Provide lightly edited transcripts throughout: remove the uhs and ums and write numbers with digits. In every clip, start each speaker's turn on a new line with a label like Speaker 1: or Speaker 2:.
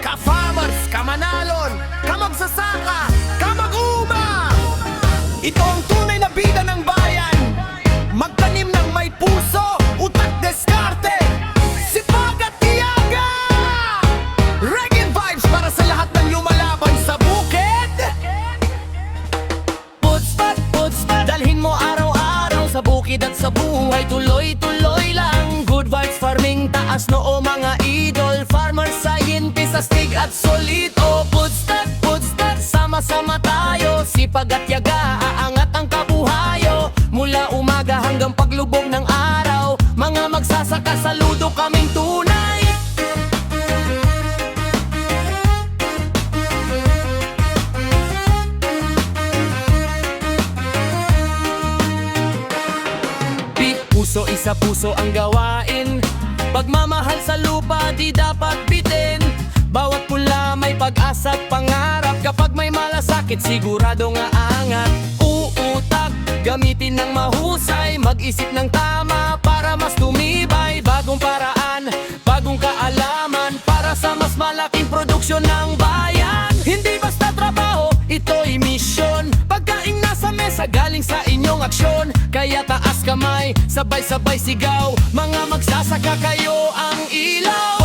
Speaker 1: ka-farmers, ka-manalon, ka-magsasaka, ka-mag-uma. Ito ang tunay na bida ng bayan. Magtanim ng may puso, utak, diskarte, sipag at tiyaga. Reggae vibes para sa lahat ng lumalaban sa bukid. Putspat, dalhin mo araw-araw sa bukid at sa buhay. Tuloy-tuloy lang. Good vibes farming, taas noo mga idol. Farmer, scientist, astig at solid. O putspat, sama-sama tayo. Sipag at yaga, aangat ang kabuhayo. Mula umaga hanggang paglubog ng araw, mga magsasaka, saludo kaming tunay. Puso, isa puso ang gawain. Pagmamahal sa lupa di dapat bitin. Bawat pula may pag-asa at pangarap. Kapag may malasakit sigurado nga angat. Uutak, gamitin ng mahusay. Mag-isip ng tama para mas tumibay. Bagong paraan, bagong kaalaman, para sa mas malaking produksyon ng bayan. Hindi basta trabaho, ito'y misyon. Pagkaing nasa mesa galing sa inyong aksyon. Kaya taas kamay, sabay-sabay sigaw. Mga magsasaka, kayo ang ilaw.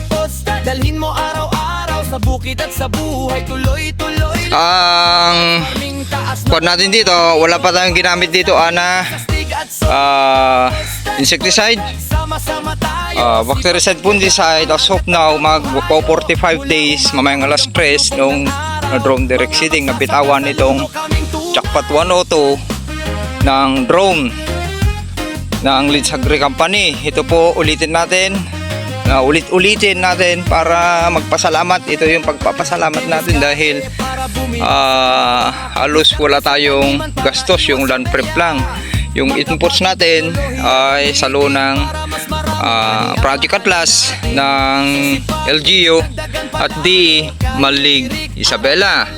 Speaker 1: Posta, dalhin mo araw-araw sa bukid at sa buhay. Tuloy-tuloy
Speaker 2: Ang kod natin dito, wala pa tayong ginamit dito ana insecticide, bactericide, fungicide. As of now, mag 45 days mamayang alas 3 nung drone direct seeding na bitawan nitong Jackpot 102 ng drone ng Leeds Agri Company. Ito po ulitin natin, ulit-ulitin natin para magpasalamat. Ito yung pagpapasalamat natin dahil halos wala tayong gastos, yung land prep lang. Yung inputs natin ay salo ng Project Atlas ng LGU at DE Malig Isabela,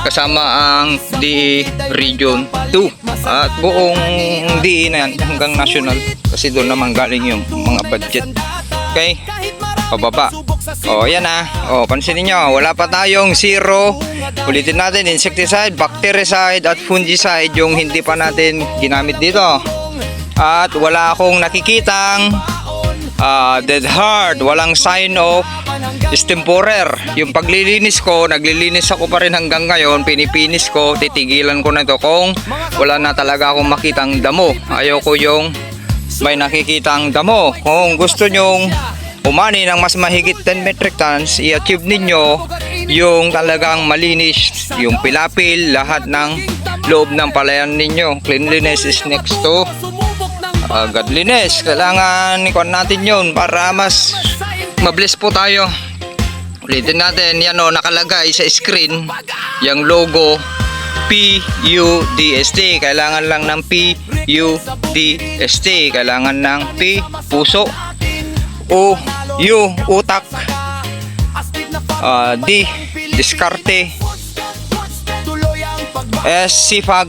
Speaker 2: kasama ang DE Region 2 at buong DE na yan hanggang national, kasi doon naman galing yung mga budget. Okay, pababa. O yan na, pansinin nyo, wala pa tayong zero. Ulitin natin, insecticide, bactericide at fungicide yung hindi pa natin ginamit dito. At wala akong nakikitang dead hard, walang sign of extemporer. Yung paglilinis ko, naglilinis ako pa rin hanggang ngayon. Pinipinis ko, titigilan ko na ito kung wala na talaga akong makitang damo. Ayoko yung may nakikitang damo. Kung gusto nyong umani ng mas mahigit 10 metric tons, i-achieve ninyo yung talagang malinis, yung pilapil, lahat ng loob ng palayan ninyo. Cleanliness is next to godliness. Kailangan ikuan natin yun para mas mabless po tayo. Ulitin natin, yan o, nakalagay sa screen yung logo PUDST. Kailangan lang ng PUDST. Kailangan ng P, puso, O, U, utak, D, diskarte, S, sipag,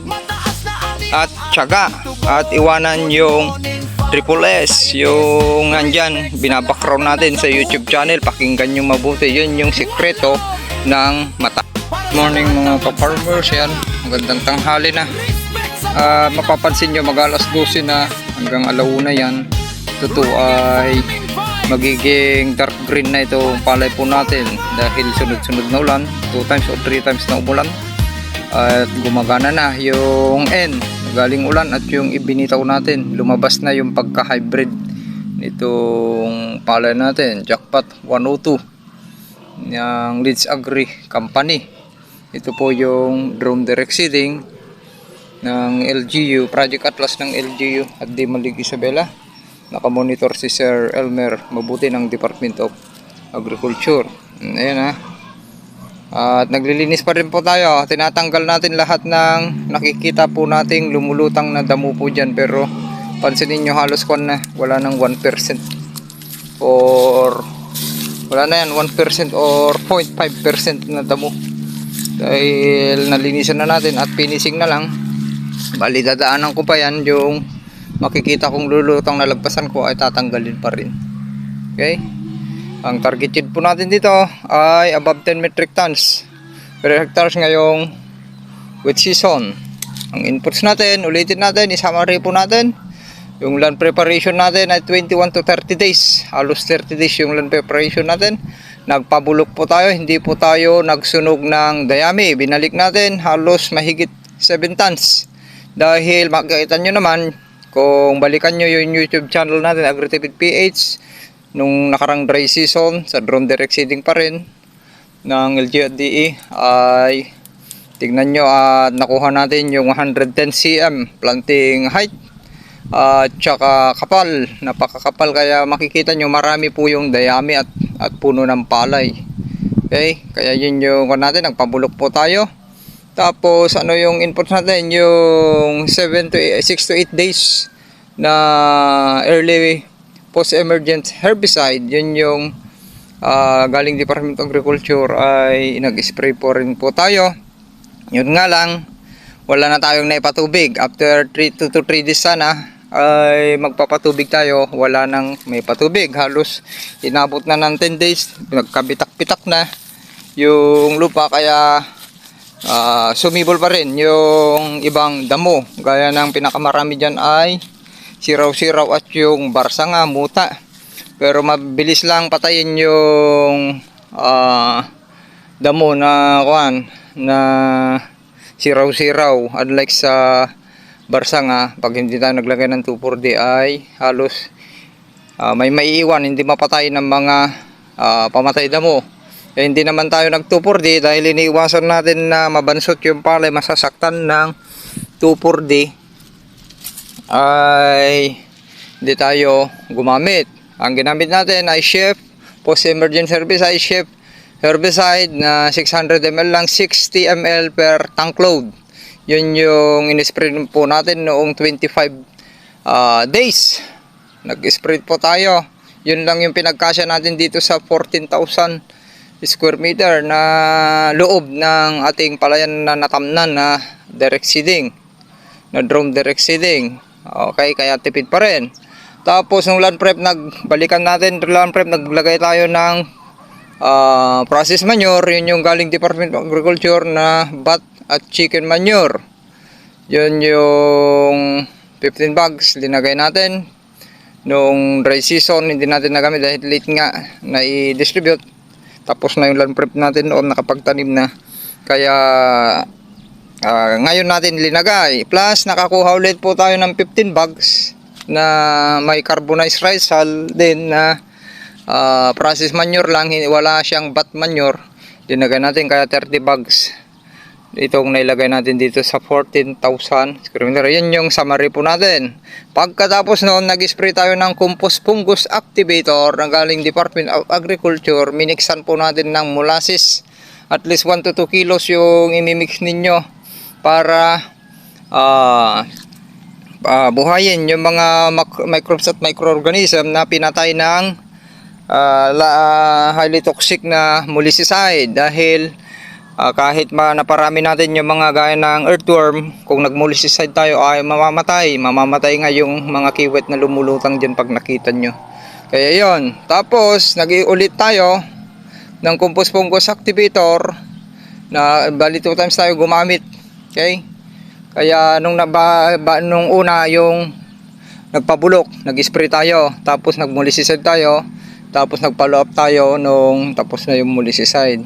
Speaker 2: at tiyaga. At iwanan yung triple S, yung nandyan, binabackground natin sa YouTube channel. Pakinggan nyo mabuti, yun yung sekreto ng mata. Good morning mga ka-farmers, yan, magandang tanghali na. Mapapansin nyo, mag-alas 12 na hanggang alauna yan. Ito ay magiging dark green na ito palay po natin dahil sunod-sunod na ulan, 2 times o 3 times na umulan. At gumagana na yung N galing ulan at yung ibinitaw natin, lumabas na yung pagka-hybrid nitong palay natin, Jackpot 102 ng Leeds Agri Company. Ito po yung drone direct seeding ng LGU, Project Atlas ng LGU at DE Malig Isabela. Nakamonitor si Sir Elmer Mabuti ng Department of Agriculture. Ayan ha. At naglilinis pa rin po tayo. Tinatanggal natin lahat ng nakikita po nating lumulutang na damo po dyan. Pero pansinin nyo, halos na wala ng 1% or wala na yan, 1% or 0.5% na damo. Dahil nalinisan na natin at finishing na lang. Bali dadaanan ko pa yan, yung makikita kong lulutang na lagpasan ko ay tatanggalin pa rin. Okay? Ang target yield po natin dito ay above 10 metric tons per hectares ngayong wet season. Ang inputs natin, ulitin natin, i-summary po natin. Yung land preparation natin ay 21 to 30 days. Halos 30 days yung land preparation natin. Nagpabulok po tayo, hindi po tayo nagsunog ng dayami. Binalik natin halos mahigit 7 tons. Dahil makikita nyo naman, kung balikan nyo yung YouTube channel natin, AgriTipid PH, nung nakarang dry season, sa drone direct seeding pa rin ng LGDE, ay tignan nyo at nakuha natin yung 110 cm planting height at saka kapal, napakakapal, kaya makikita nyo marami po yung dayami at puno ng palay. Okay, kaya yun yung natin, nagpabulok po tayo. Tapos ano yung input natin, yung 6 to 8 days na early post-emergent herbicide, yun yung galing Department of Agriculture ay nag-spray po rin po tayo. Yun nga lang, wala na tayong naipatubig. After 3 to 3 days sana ay magpapatubig tayo, wala nang may patubig. Halos inabot na ng 10 days, nagkabitak-bitak na yung lupa, kaya sumibol pa rin yung ibang damo. Gaya ng pinakamarami dyan ay siraw-siraw at yung barsanga, muta. Pero mabilis lang patayin yung damo na siraw-siraw, unlike sa barsanga. Pag hindi tayo naglagay ng 2,4-D ay halos may maiiwan, hindi mapatay ng mga pamatay damo. Hindi naman tayo nag 2,4-D dahil iniiwasan natin na mabansot yung palay, masasaktan ng 2,4-D, ay hindi tayo gumamit. Ang ginamit natin ay Chef post-emergent herbicide, Chef herbicide na 600 ml lang, 60 ml per tank load. Yun yung in-spray po natin noong 25 days. Nag-spray po tayo. Yun lang yung pinagkasya natin dito sa 14,000 square meter na loob ng ating palayan na natamnan na direct seeding, na drone direct seeding. Okay, kaya tipid pa rin. Tapos nung land prep, nagbalikan natin land prep, naglagay tayo ng process manure. Yun yung galing Department of Agriculture na bat at chicken manure. Yun yung 15 bags linagay natin nung dry season. Hindi natin nagamit dahil late nga na i-distribute. Tapos na yung land prep natin noon, nakapagtanim na. Kaya ngayon natin linagay. Plus nakakuha ulit po tayo ng 15 bags na may carbonized rice hull din na process manure lang, wala siyang bat manure. Linagay natin, kaya 30 bags itong nailagay natin dito sa 14,000 square meter. Yan yung summary po natin. Pagkatapos noon, nag-spray tayo ng compost fungus activator na galing Department of Agriculture. Minixan po natin ng molasses, at least 1 to 2 kilos yung imimix ninyo para buhayin yung mga microbes at microorganism na pinatay ng highly toxic na molasticide. Dahil kahit naparami natin yung mga gaya ng earthworm, kung nag-molasticide tayo ay mamamatay nga yung mga kiwet na lumulutang dyan pag nakita nyo. Kaya yon. Tapos nag-ulit tayo ng compost fungus activator na bali 2 times tayo gumamit. Okay, kaya nung una yung nagpabulok, nag-spray tayo, tapos nag-molasticide tayo, tapos nag-follow up tayo nung tapos na yung molasticide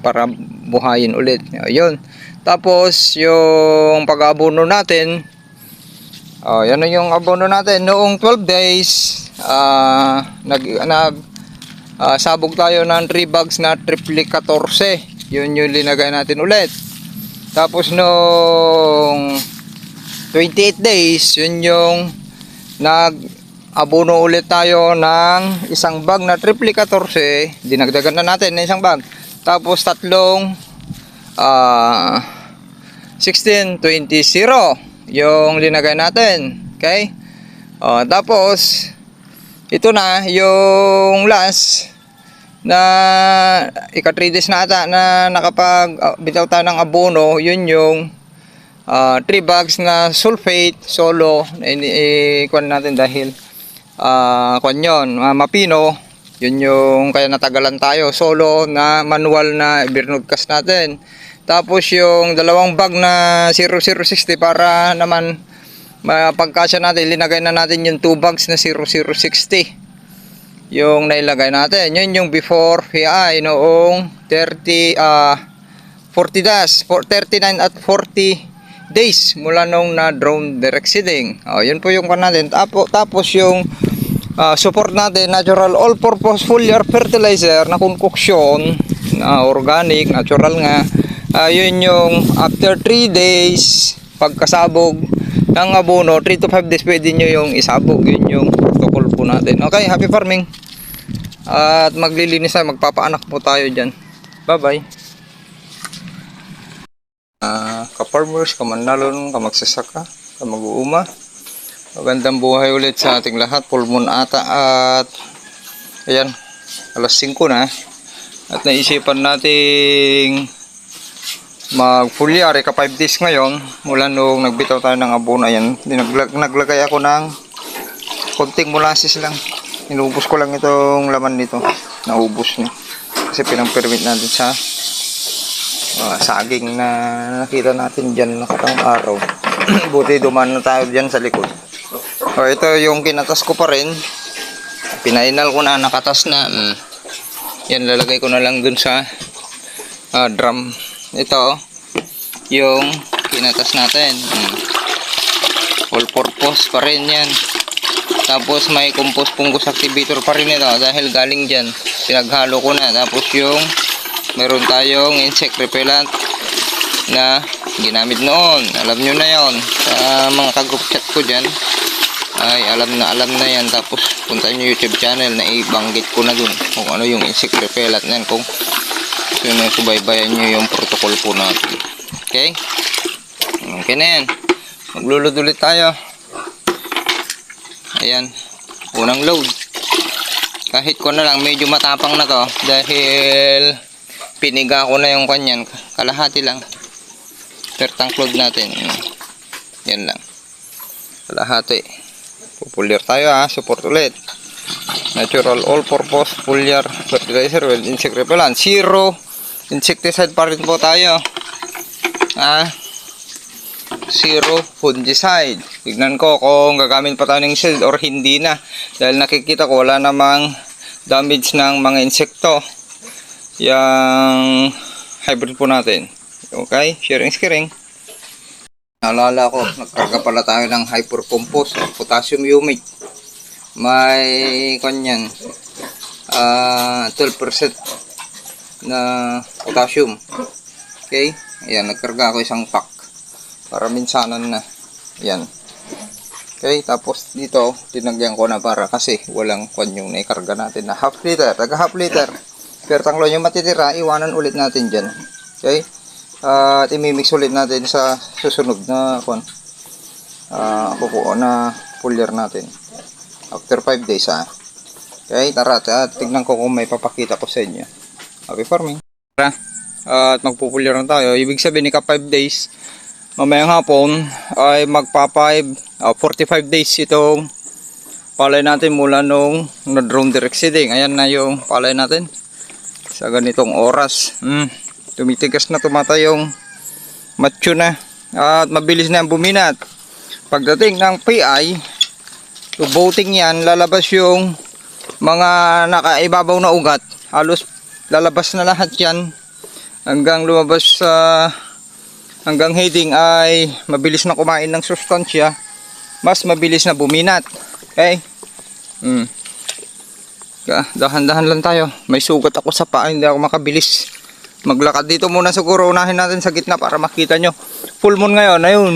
Speaker 2: para buhayin ulit. Ayun. Tapos yung pag-abono natin, yan na yung abono natin noong 12 days. Sabog tayo ng 3 bags na triple 14. Yun yung linagay natin ulit. Tapos noong 28 days, yun yung nag-abono ulit tayo ng isang bag na triple 14. Dinagdagan na natin ng isang bag. Tapos tatlong 16-20-0 yung linagay natin. Okay? Tapos ito na yung last na ika-3 days na ata na nakapag-bitaw tayo ng abono. Yun yung 3 bags na sulfate solo. Kuwan natin dahil kuwan yun, mapino. Yun yung kaya natagalan tayo. Solo na manual na binroadcast natin. Tapos yung dalawang bag na 0060 para naman mapagkasya natin, linagay na natin yung 2 bags na 0060. Yung nailagay natin, yun yung before PI noong 40 days, 39 at 40 days mula nung na drone direct seeding. Yun po yung kan natin. Tapos yung support natin, natural all-purpose foliar fertilizer na concoction na organic, natural nga. Yun yung after 3 days pagkasabog ng abono, 3 to 5 days pwede nyo yung isabog. Yun yung protocol po natin. Okay, happy farming. At maglilinis tayo, magpapaanak po tayo dyan. Bye bye. Ka-farmers, kamanalon, kamagsasaka, kamag-uuma, magandang buhay ulit sa ating lahat. Full moon ata at ayan, alas 5 na at naisipan nating mag foliar ka 5 days ngayon mula nung nagbitaw tayo ng abono. Ayan, naglagay ako ng konting molasses lang, inubos ko lang itong laman nito, naubos niya kasi pinang-permit natin sa saging na nakita natin dyan nakatang araw. Buti dumaan na tayo dyan sa likod. Ito yung kinatas ko pa rin, pinainal ko na, nakatas na. Yan, lalagay ko na lang dun sa drum. Ito yung kinatas natin, all purpose pa rin yan. Tapos may compost fungus activator pa rin ito dahil galing dyan, pinaghalo ko na. Tapos yung meron tayong insect repellent na ginamit noon, alam nyo na yon sa mga ka-group chat ko dyan, ay alam na yan. Tapos punta nyo YouTube channel na ibanggit ko na dun kung ano yung insect repellent na yan, kung subaybayan nyo yung protocol po natin. Okay, okay na yan, maglulod ulit tayo. Ayan, unang load. Kahit ko na lang, medyo matapang na to dahil piniga ko na yung kanyan, kalahati lang per tank load natin. Yan lang, kalahati. Pupulyar tayo support ulit. Natural all-purpose foliar fertilizer with insect repellent, zero insecticide pa rin po tayo. Zero fungicide. Tignan ko kung gagamit pa tayo ng shield or hindi na, dahil nakikita ko wala namang damage ng mga insekto yung hybrid po natin. Okay, sharing is caring. Naalala ko, nagkarga pala tayo ng hyper compost, potassium humate. May kanyan 12% na potassium. Okay, ayan, nagkarga ako isang pack para minsanan na. Ayan. Okay, tapos dito tinagyan ko na para kasi walang kwan yung naikarga natin na half liter, taga half liter. Pero tanglo yung matitira, iwanan ulit natin dyan. Okay, at imimix ulit natin sa susunod na kwan, na foliar natin after 5 days. Okay, tara, tignan ko kung may papakita ko sa inyo. Happy farming. Tara, at magpupulyar na tayo. Ibig sabihin, ika 5 days, mamayang hapon ay magpa 45 days itong palay natin mula nung na-drone direct seeding. Ayan na yung palay natin sa ganitong oras. Tumitigas na, tumatay yung macho na at mabilis na buminat. Pagdating ng PI to voting yan, lalabas yung mga nakaibabaw na ugat, halos lalabas na lahat yan hanggang lumabas sa hanggang heading ay mabilis na kumain ng sustansya, mas mabilis na buminat. Okay, dahan-dahan lang tayo, may sugat ako sa paa, hindi ako makabilis maglakad dito. Muna siguro unahin natin sa gitna para makita nyo. Full moon ngayon, ayun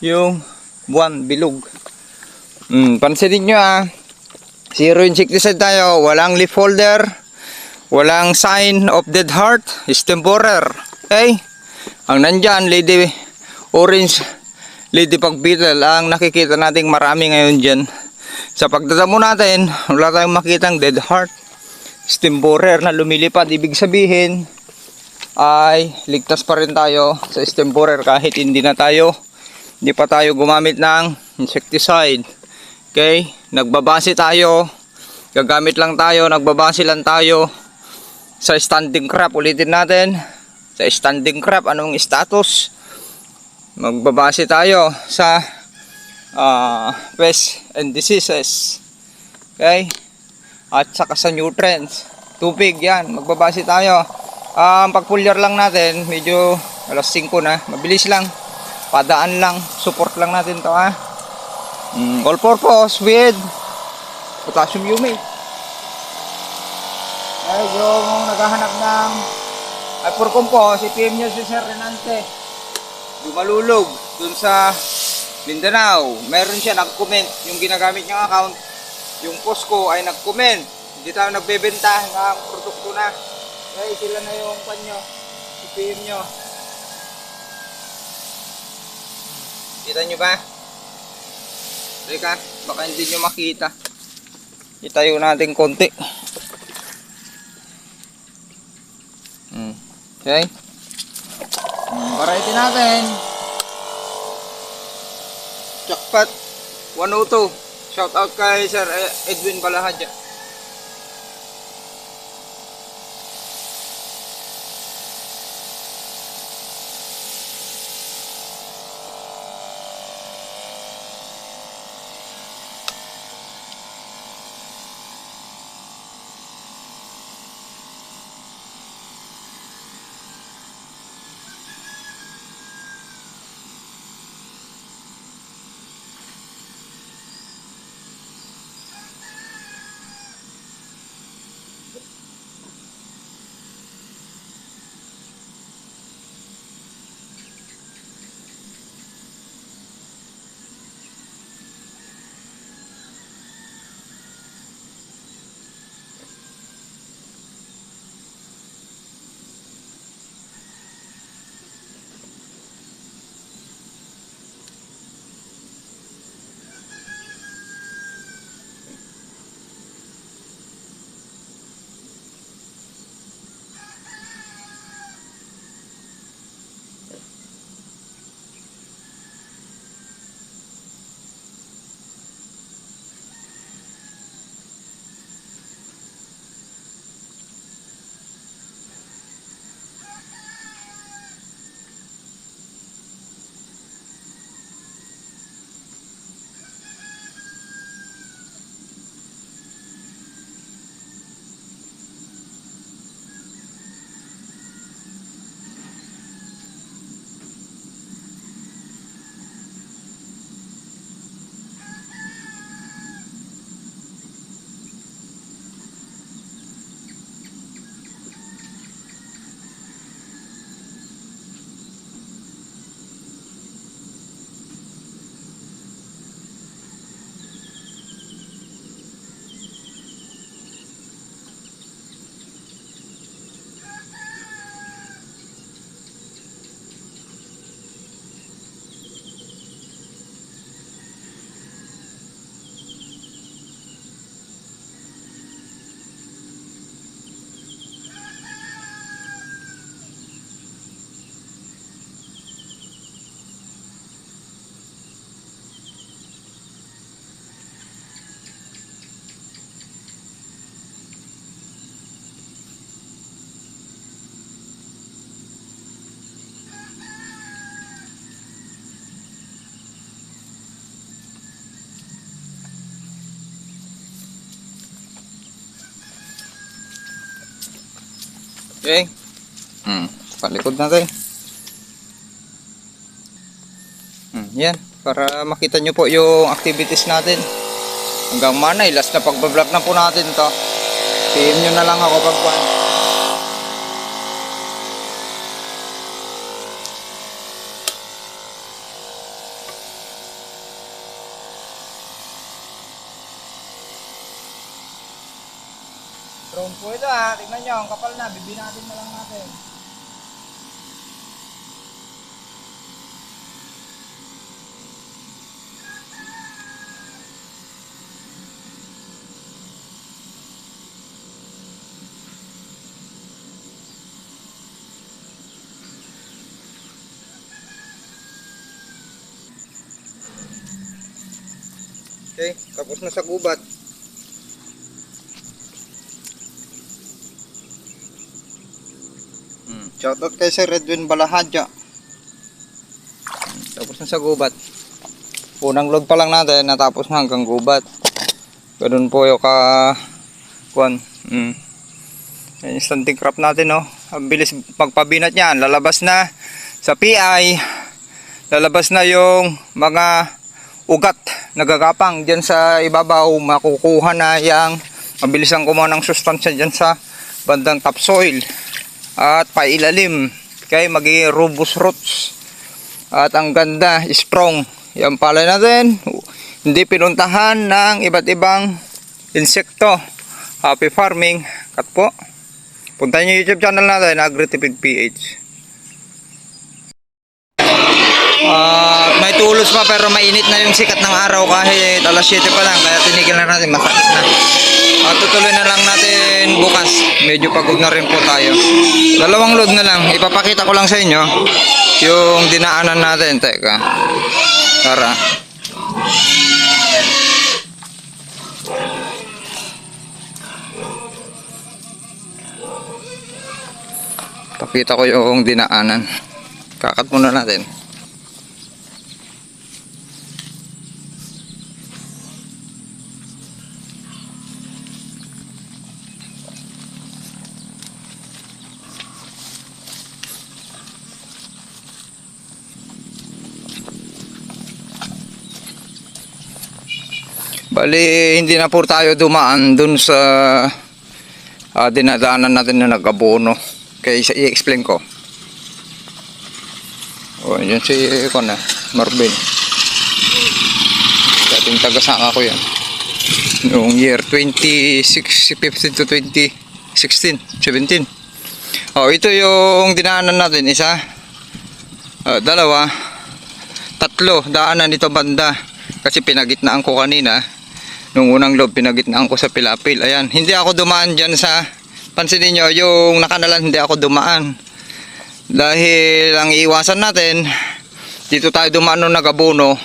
Speaker 2: yung buwan, bilog. Pansinin nyo zero insecticide tayo, walang leaf folder, walang sign of dead heart, stem borer. Okay, ang nandyan, lady orange, ladybug beetle ang nakikita nating marami ngayon dyan. Sa pagdadamo natin, wala tayong makitang dead heart, stem borer na lumilipad. Ibig sabihin ay ligtas pa rin tayo sa stem borer kahit hindi pa tayo gumamit ng insecticide. Okay, nagbabase tayo gagamit lang tayo, nagbabase lang tayo sa standing crop. Ulitin natin, sa standing crop, anong status? Magbabase tayo sa pest and diseases. Okay? At saka sa nutrients. Tubig, yan. Magbabase tayo. Pag full year lang natin, medyo alas 5 na. Mabilis lang. Padaan lang. Support lang natin to, ha. All purpose with potassium humate. Ay, yung naghahanap ng for compost, i-PM nyo si Sir Renante. Lumalulog dun sa Mindanao. Meron siya nag-comment. Yung ginagamit niyang account, yung post ko ay nag-comment. Hindi tayo nagbebenta ng produkto na. Kaya sila na yung panyo. I-PM nyo. Kita nyo ba? Teka, baka hindi nyo makita. Itayo natin konti. Okay. Variety natin. Jackpot 102. Shout out kay Sir Edwin Balahadja. Okay. Palikod natin. Yan. Para makita nyo po yung activities natin. Hanggang manay. Last na pagbablog na po natin to. PM nyo na lang ako pagpan. Drone po ito ha. Tingnan nyo. Ang kapal na. Bibinatin na lang natin. Okay, tapos na sa gubat. Shoutout kay Sir Edwin Balahadya. Tapos na sa gubat. Unang load pa lang natin, natapos na hanggang gubat. Ganun po yung kuan. Yung stunting crop natin, no. Ang bilis magpabinat niyan. Lalabas na sa PI. Lalabas na yung mga ugat nagagapang diyan sa ibabaw. Makukuha na yang mabilisang kumuha ng sustansya diyan sa bandang topsoil at pailalim. Kaya magiging robust roots. At ang ganda, strong. Yan palay natin. Hindi pinuntahan ng iba't ibang insekto. Happy farming. Kat po. Puntahan nyo yung YouTube channel natin, AgriTipid PH. May tulos pa pero mainit na yung sikat ng araw kahit alas 7 pa lang. Kaya tinigil na natin, masakit na. Tutuloy na lang natin bukas. Medyo pagod na rin po tayo. Dalawang load na lang. Ipapakita ko lang sa inyo yung dinaanan natin. Teka. Tara. Pakita ko yung dinaanan. Kakat muna natin. Bali, hindi na po tayo dumaan dun sa dinadaanan natin na nag-abono. Kaya i-explain ko. O, yun si Marvin. Dating taga-saka ko yan. Noong year 2015 to 2016, 17. O, ito yung dinaanan natin. Isa, dalawa, tatlo. Daanan ito banda. Kasi pinagitnaan ko kanina. Nung unang load, pinagitnaan ko sa Pilapil. Ayan, hindi ako dumaan dyan sa, pansinin nyo, yung nakanalan, hindi ako dumaan. Dahil ang iiwasan natin, dito tayo dumaan nung nag-abono.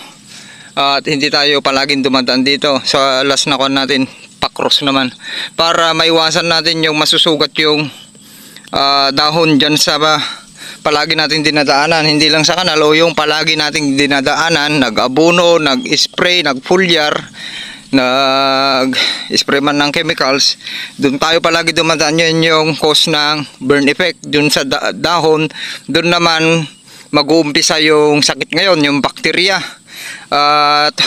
Speaker 2: At hindi tayo palaging dumadaan dito. Sa last na kon natin, pakros naman. Para maiwasan natin yung masusugat yung dahon dyan sa palagi nating dinadaanan. Hindi lang sa kanal, o yung palagi nating dinadaanan, nag-abono, nag-spray, nag-foliar, nag-spray man ng chemicals, doon tayo palagi dumadaan. Yun yung cause ng burn effect doon sa dahon. Doon naman mag-uumpisa yung sakit ngayon, yung bacteria at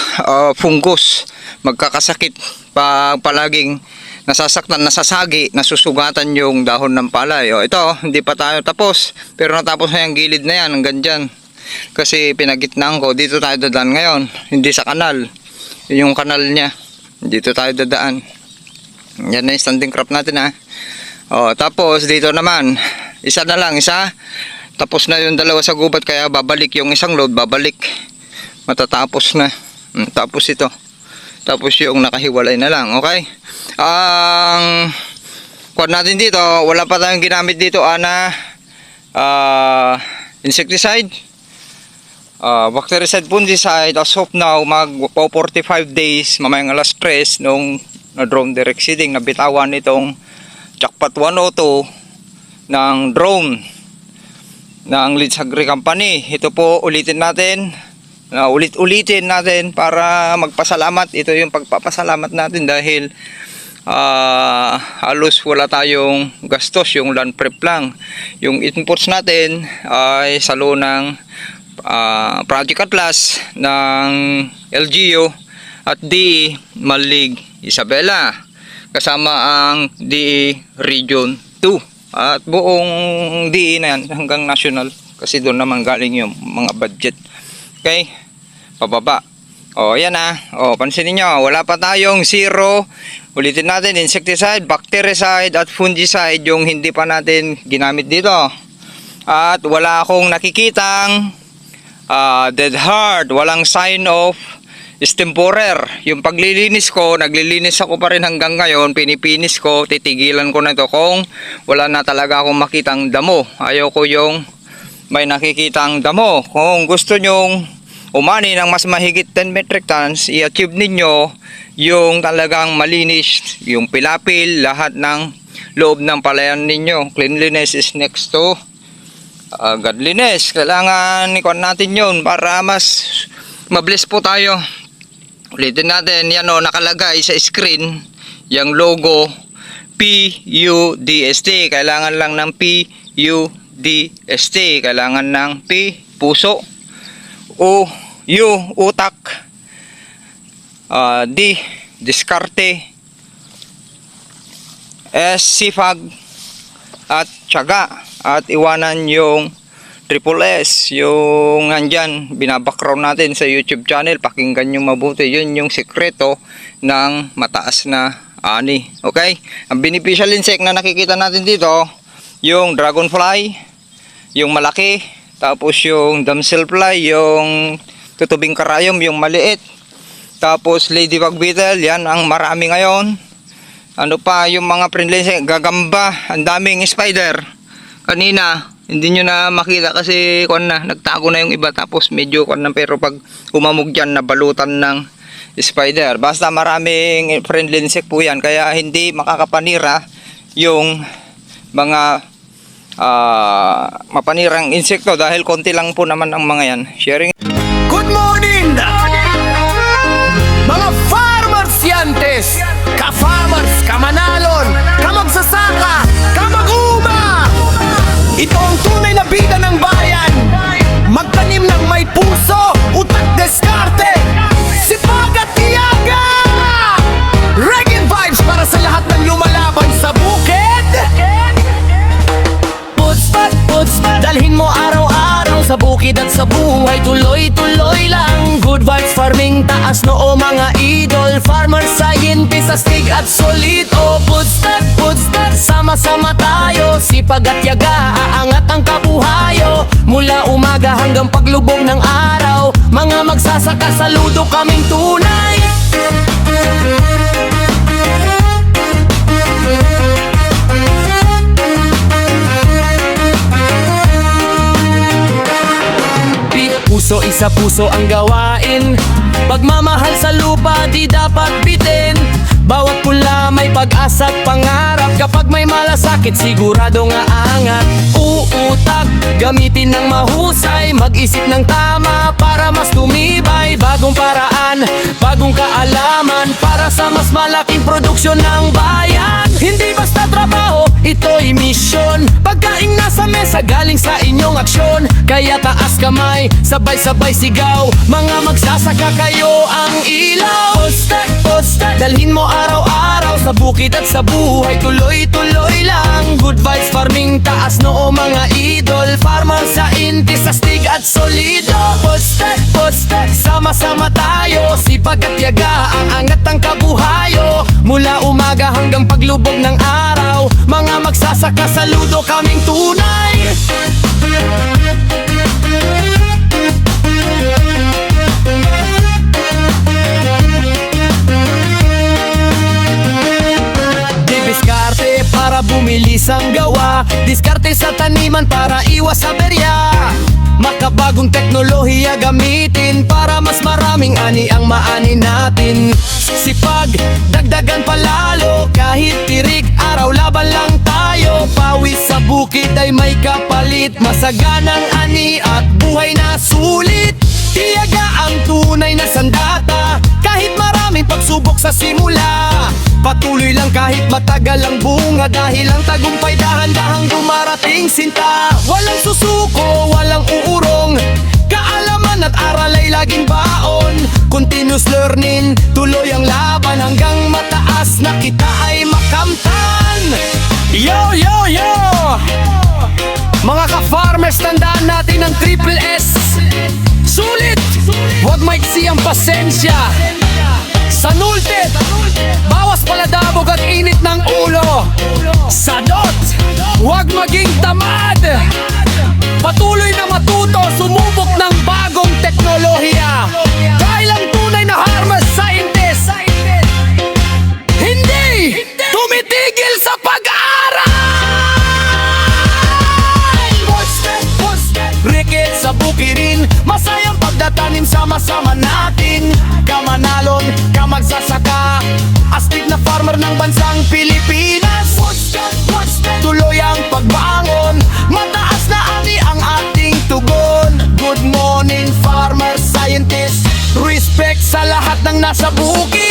Speaker 2: fungus. Magkakasakit pag palaging nasasaktan, nasasagi, nasusugatan yung dahon ng palay. O, ito, hindi pa tayo tapos, pero natapos na yung gilid na yan hanggang dyan. Kasi pinagitnaan ko, dito tayo dadaan ngayon, hindi sa kanal. Yung kanal niya, dito tayo dadaan. Yan na yung standing crop natin, ha. O, tapos dito naman, isa na lang, isa. Tapos na yung dalawa sa gubat, kaya babalik yung isang load, babalik. Matatapos na. Tapos ito. Tapos yung nakahiwalay na lang, okay? Ang kuwan natin dito, wala pa tayong ginamit dito na insecticide. Bactericide, fungicide. As of now, mag 45 days, mamayang alas 3 nung na-drone direct seeding, nabitawan itong Jackpot 102 ng drone ng Leeds Agri Company. Ito po ulitin natin, ulit-ulitin natin para magpasalamat. Ito yung pagpapasalamat natin dahil halos wala tayong gastos, yung land prep lang. Yung inputs natin ay salo ng Project Atlas ng LGU at DE Malig Isabela, kasama ang DE Region 2 at buong DE na yan hanggang national, kasi doon naman galing yung mga budget. Okay, pababa. O, yan na. O, pansinin nyo, wala pa tayong zero. Ulitin natin, insecticide, bactericide at fungicide yung hindi pa natin ginamit dito. At wala akong nakikitang dead heart, walang sign of stemporer. Yung paglilinis ko, naglilinis ako pa rin hanggang ngayon, pinipinis ko, titigilan ko na ito kung wala na talaga akong makitang damo. Ayaw ko yung may nakikitang damo. Kung gusto nyong umani ng mas mahigit 10 metric tons, i-achieve ninyo yung talagang malinis, yung pilapil, lahat ng loob ng palayan ninyo. Cleanliness is next to godliness. Kailangan ikuan natin yun para mas mabless po tayo. Ulitin natin, yan o, nakalagay sa screen yung logo PUDST. Kailangan lang ng PUDST. Kailangan ng P, puso, U, utak, D, diskarte, S, sipag, at tiyaga. At iwanan yung triple S, yung nandyan, binabackground natin sa YouTube channel. Pakinggan nyo mabuti. Yun yung sekreto ng mataas na ani. Okay? Ang beneficial insect na nakikita natin dito, yung dragonfly, yung malaki, tapos yung damselfly, yung tutubing karayom, yung maliit, tapos ladybug beetle, yan ang marami ngayon. Ano pa yung mga friendly insect, gagamba, ang daming spider. Kanina hindi nyo na makita kasi kuan na, nagtago na yung iba, tapos medyo kuan na, pero pag umamog dyan, nabalutan ng spider. Basta maraming friendly insect po yan, kaya hindi makakapanira yung mga mapanirang insekto dahil konti lang po naman ang mga yan. Sharing.
Speaker 1: Good morning! Mga farmers yantes, ka-farmers, kamanalon, kamagsasaka, kamag-uma! Ito ang tunay na bida ng bayan. Magtanim ng may puso, utak, diskarte, sipag at tiyaga. Reggae vibes para sa lahat ng lumalaban sa bukid. Putspat, dalhin mo araw-araw sa bukid at sa buhay. Tuloy-tuloy lang. Good vibes farming, taas noo mga idol. Farmer scientist, astig at solid. Oh, putspat, sama-sama tayo. Sipag at yaga, aangat ang kabuhayo. Mula umaga hanggang paglubog ng araw, mga magsasaka, saludo kaming tunay. Puso isa puso ang gawain. Pagmamahal sa lupa di dapat bitin. Bawat pula may pag-asa at pangarap. Kapag may malasakit sigurado nga angat. Uutak, gamitin ng mahusay. Mag-isip ng tama para mas tumibay. Bagong paraan, bagong kaalaman para sa mas malaking produksyon ng bayan. Hindi basta trabaho, ito'y misyon. Pagkaing nasa mesa galing sa inyong aksyon. Kaya taas kamay, sabay-sabay sigaw. Mga magsasaka kayo ang ilaw. Postek, dalhin mo araw-araw sa bukid at sa buhay. Tuloy-tuloy lang. Good vibes farming, taas noo mga idol. Farmer scientist, astig at solido. Postek, sama-sama tayo. Sipag at yaga, ang angat ang kabuhayo. Mula umaga hanggang paglubog ng araw, mga magsasaka, saludo kaming tunay. Diskarte para bumilis ang gawa. Diskarte sa taniman para iwas sa berya. Makabagong teknolohiya gamitin para mas maraming ani ang maani natin. Sipag, dagdagan palalo. Kahit tirik, araw laban lang tayo. Pawis sa bukid ay may kapalit. Masaganang ani at buhay na sulit. Tiyaga ang tunay na sandata. Kahit maraming pagsubok sa simula, patuloy lang kahit matagal ang bunga. Dahil ang tagumpay dahan-dahang dumarating sinta. Walang susuko, walang uurong. Kaalaman at aral ay laging baon. Continuous learning, tuloy ang laban. Hanggang mataas na kita ay makamtan. Yo, yo, yo! Mga ka-farmers, tandaan natin ang triple S. Sulit! Huwag maiksi ang pasensya. Sanultit, bawas paladabog at init ng ulo. Sadot, huwag maging tamad. Patuloy na matuto, sumubok ng bagong teknolohiya. Dahil ang tunay na farmer scientist hindi tumitigil sa pag-aaral. Rikit sa bukirin, masayang pagdatanim, sama-sama natin. Kamanalon, kamagsasaka, astig na farmer ng bansang Pilipinas. Tuloy ang pagbangon, mataas na ani ang nasa bukid.